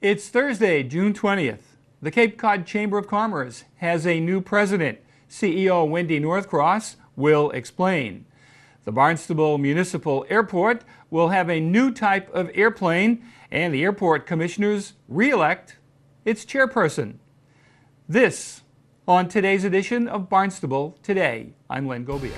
It's Thursday, June 20th. The Cape Cod Chamber of Commerce has a new president. CEO Wendy Northcross will explain. The Barnstable Municipal Airport will have a new type of airplane, and the airport commissioners re-elect its chairperson. This on today's edition of Barnstable Today. I'm Len Gobia.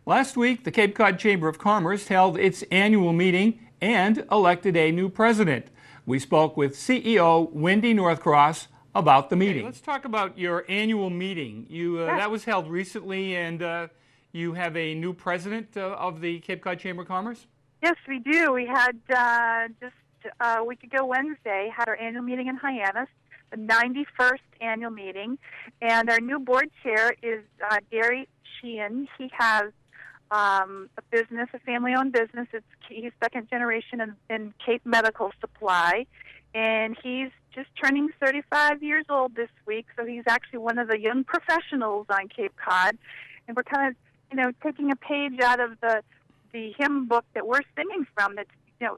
Last week, the Cape Cod Chamber of Commerce held its annual meeting and elected a new president. We spoke with CEO Wendy Northcross about the meeting. Let's talk about your annual meeting. That was held recently, and you have a new president of the Cape Cod Chamber of Commerce? Yes, we do. We had just a week ago Wednesday, had our annual meeting in Hyannis, the 91st annual meeting, and our new board chair is Gary Sheehan. He has a business, a family-owned business. He's second generation in Cape Medical Supply, and he's just turning 35 years old this week, so he's actually one of the young professionals on Cape Cod, and we're kind of, taking a page out of the hymn book that we're singing from that's,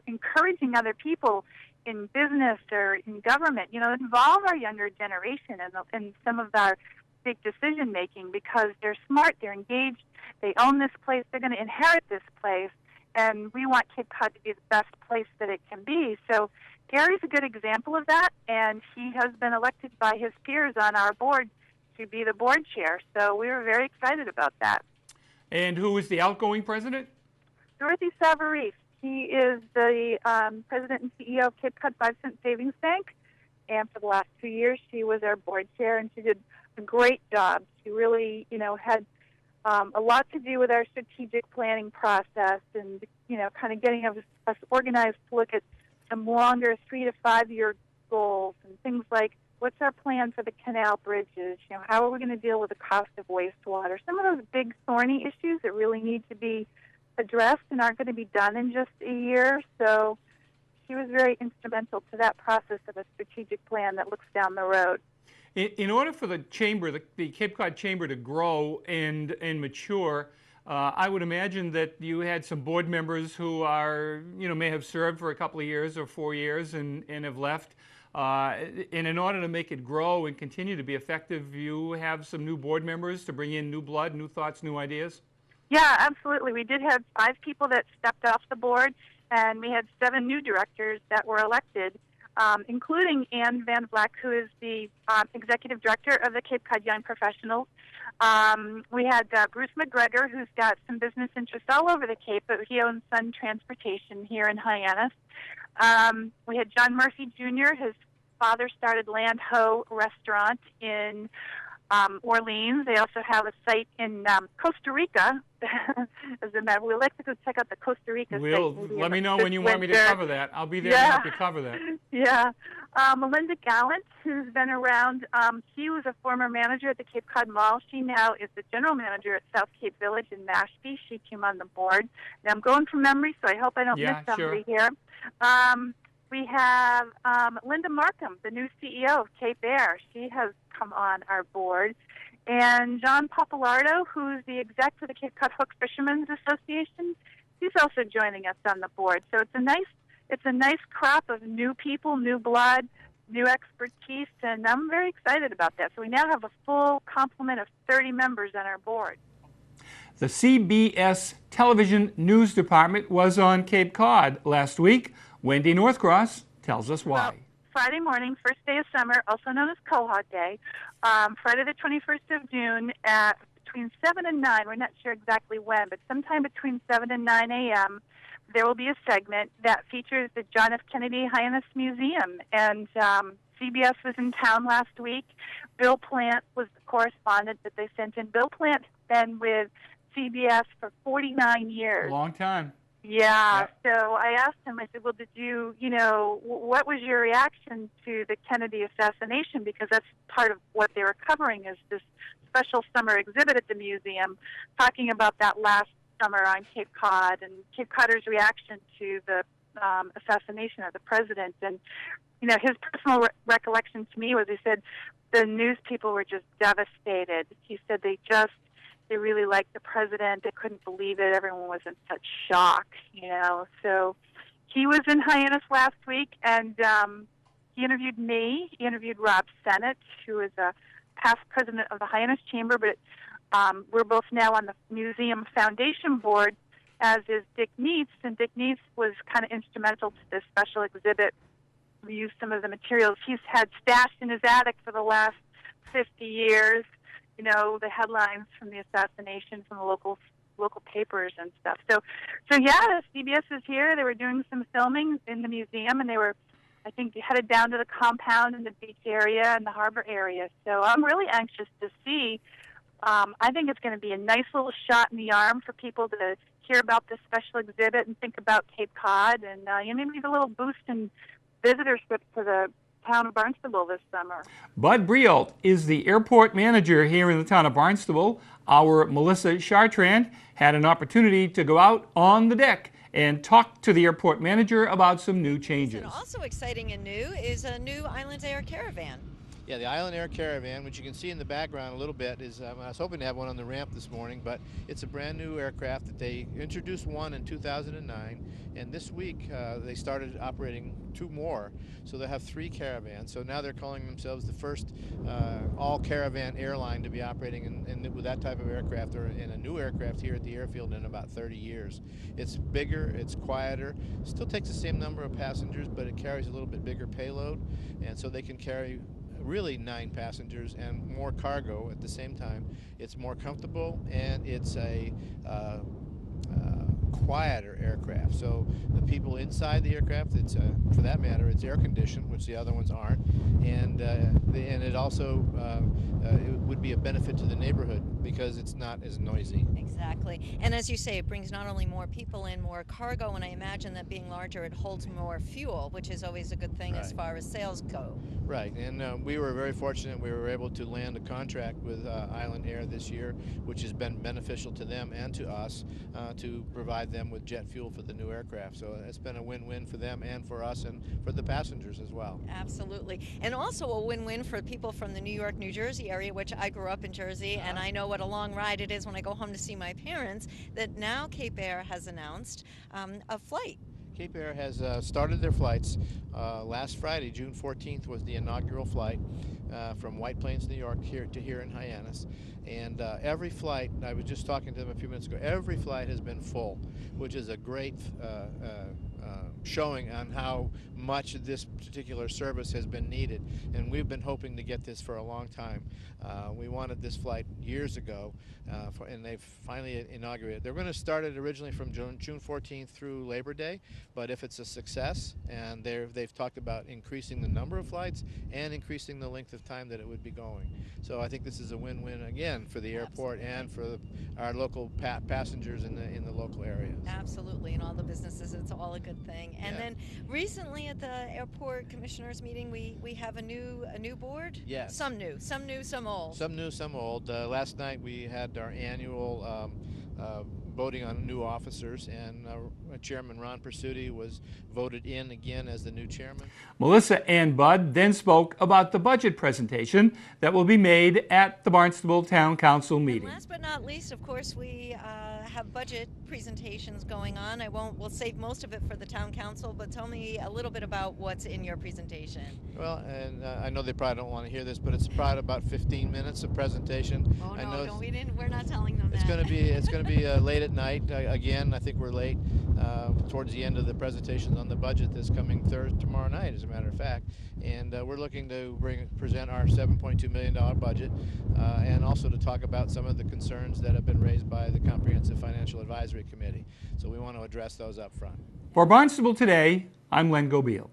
encouraging other people in business or in government, involve our younger generation in some of our big decision making, because they're smart, they're engaged, they own this place, they're going to inherit this place, and we want Cape Cod to be the best place that it can be. So Gary's a good example of that, and he has been elected by his peers on our board to be the board chair. So we were very excited about that. And who is the outgoing president? Dorothy Savarese. He is the president and CEO of Cape Cod 5 Cent Savings Bank, and for the last 2 years she was our board chair, and she did a great job. She really, had a lot to do with our strategic planning process and, kind of getting us organized to look at some longer 3 to 5 year goals and things like, what's our plan for the canal bridges? How are we going to deal with the cost of wastewater? Some of those big thorny issues that really need to be addressed and aren't going to be done in just a year. So she was very instrumental to that process of a strategic plan that looks down the road. In order for the chamber, the Cape Cod Chamber, to grow and mature, I would imagine that you had some board members who are, may have served for a couple of years or 4 years and have left. And in order to make it grow and continue to be effective, you have some new board members to bring in new blood, new thoughts, new ideas? Yeah, absolutely. We did have 5 people that stepped off the board, and we had 7 new directors that were elected, including Ann Van Vleck, who is the executive director of the Cape Cod Young Professionals. We had Bruce McGregor, who's got some business interests all over the Cape, but he owns Sun Transportation here in Hyannis. We had John Murphy Jr., his father started Land Ho Restaurant in Orleans. They also have a site in Costa Rica. As a matter, we'd like to go check out the Costa Rica site. Let me know when you want me to cover that. I'll be there to help you cover that. Yeah. Melinda Gallant, who's been around, she was a former manager at the Cape Cod Mall. She now is the general manager at South Cape Village in Mashpee. She came on the board. Now, I'm going from memory, so I hope I don't miss somebody here. We have Linda Markham, the new CEO of Cape Air. She has come on our board. And John Papalardo, who's the exec for the Cape Cod Hook Fishermen's Association, he's also joining us on the board. So it's a nice crop of new people, new blood, new expertise, and I'm very excited about that. So we now have a full complement of 30 members on our board. The CBS television news department was on Cape Cod last week. Wendy Northcross tells us why. Well, Friday morning, first day of summer, also known as Quahog Day, Friday the 21st of June at between 7 and 9, we're not sure exactly when, but sometime between 7 and 9 a.m., there will be a segment that features the John F. Kennedy Hyannis Museum. And CBS was in town last week. Bill Plant was the correspondent that they sent in. Bill Plant has been with CBS for 49 years. Long time. Yeah. Yeah. So I asked him, I said, well, did you, what was your reaction to the Kennedy assassination? Because that's part of what they were covering is this special summer exhibit at the museum talking about that last summer on Cape Cod and Cape Codders' reaction to the assassination of the president. And, his personal recollection to me was he said the news people were just devastated. He said they really liked the president. They couldn't believe it. Everyone was in such shock, So he was in Hyannis last week, and he interviewed me. He interviewed Rob Sennett, who is a past president of the Hyannis Chamber, but we're both now on the museum foundation board, as is Dick Neitz. And Dick Neitz was kind of instrumental to this special exhibit. We used some of the materials he's had stashed in his attic for the last 50 years. The headlines from the assassination from the local papers and stuff. So yeah, CBS is here. They were doing some filming in the museum, and they were, I think, headed down to the compound in the beach area and the harbor area. So I'm really anxious to see. I think it's going to be a nice little shot in the arm for people to hear about this special exhibit and think about Cape Cod, and maybe a little boost in visitorship to the town of Barnstable this summer. Bud Brialt is the airport manager here in the town of Barnstable. Our Melissa Chartrand had an opportunity to go out on the deck and talk to the airport manager about some new changes. And also exciting and new is a new Island Air Caravan. Yeah, the Island Air Caravan, which you can see in the background a little bit, is I was hoping to have one on the ramp this morning, but it's a brand new aircraft that they introduced one in 2009, and this week they started operating 2 more, so they'll have 3 caravans. So now they're calling themselves the first all-caravan airline to be operating with that type of aircraft, or in a new aircraft here at the airfield in about 30 years. It's bigger, it's quieter, still takes the same number of passengers, but it carries a little bit bigger payload, and so they can carry really 9 passengers and more cargo at the same time. It's more comfortable, and it's a quieter aircraft. So the people inside the aircraft, it's for that matter, it's air conditioned, which the other ones aren't, and it also it would be a benefit to the neighborhood because it's not as noisy. Exactly. And as you say, it brings not only more people in, more cargo, and I imagine that being larger, it holds more fuel, which is always a good thing as far as sales go. Right, and we were very fortunate. We were able to land a contract with Island Air this year, which has been beneficial to them and to us to provide them with jet fuel for the new aircraft. So it's been a win-win for them and for us and for the passengers as well. Absolutely. And also a win-win for people from the New York, New Jersey area, which I grew up in Jersey, and I know what a long ride it is when I go home to see my parents, that now Cape Air has announced a flight. Cape Air has started their flights last Friday. June 14th was the inaugural flight from White Plains, New York, here in Hyannis. And every flight, I was just talking to them a few minutes ago, every flight has been full, which is a great showing on how much this particular service has been needed. And we've been hoping to get this for a long time. We wanted this flight years ago, and they've finally inaugurated. They're going to start it originally from June 14th through Labor Day, but if it's a success, and they've talked about increasing the number of flights and increasing the length of time that it would be going. So I think this is a win-win again for the airport and for our local passengers in the local area. Absolutely, and all the businesses, it's all a good thing. And then recently at the airport commissioners meeting, we have a new board. Yes. Some new, some old. Some new, some old. Last night we had our annual voting on new officers, and Chairman Ron Pursuti was voted in again as the new chairman. Melissa and Bud then spoke about the budget presentation that will be made at the Barnstable Town Council meeting. And last but not least, of course, we have budget presentations going on. We'll save most of it for the Town Council, but tell me a little bit about what's in your presentation. Well, and I know they probably don't want to hear this, but it's probably about 15 minutes of presentation. Oh no, I know we're not telling them it's that. It's going to be late at night. Again, I think we're late towards the end of the presentations on the budget this coming tomorrow night, as a matter of fact. And we're looking to present our $7.2 million budget and also to talk about some of the concerns that have been raised by the Comprehensive Financial Advisory Committee. So we want to address those up front. For Barnstable Today, I'm Len Gobeil.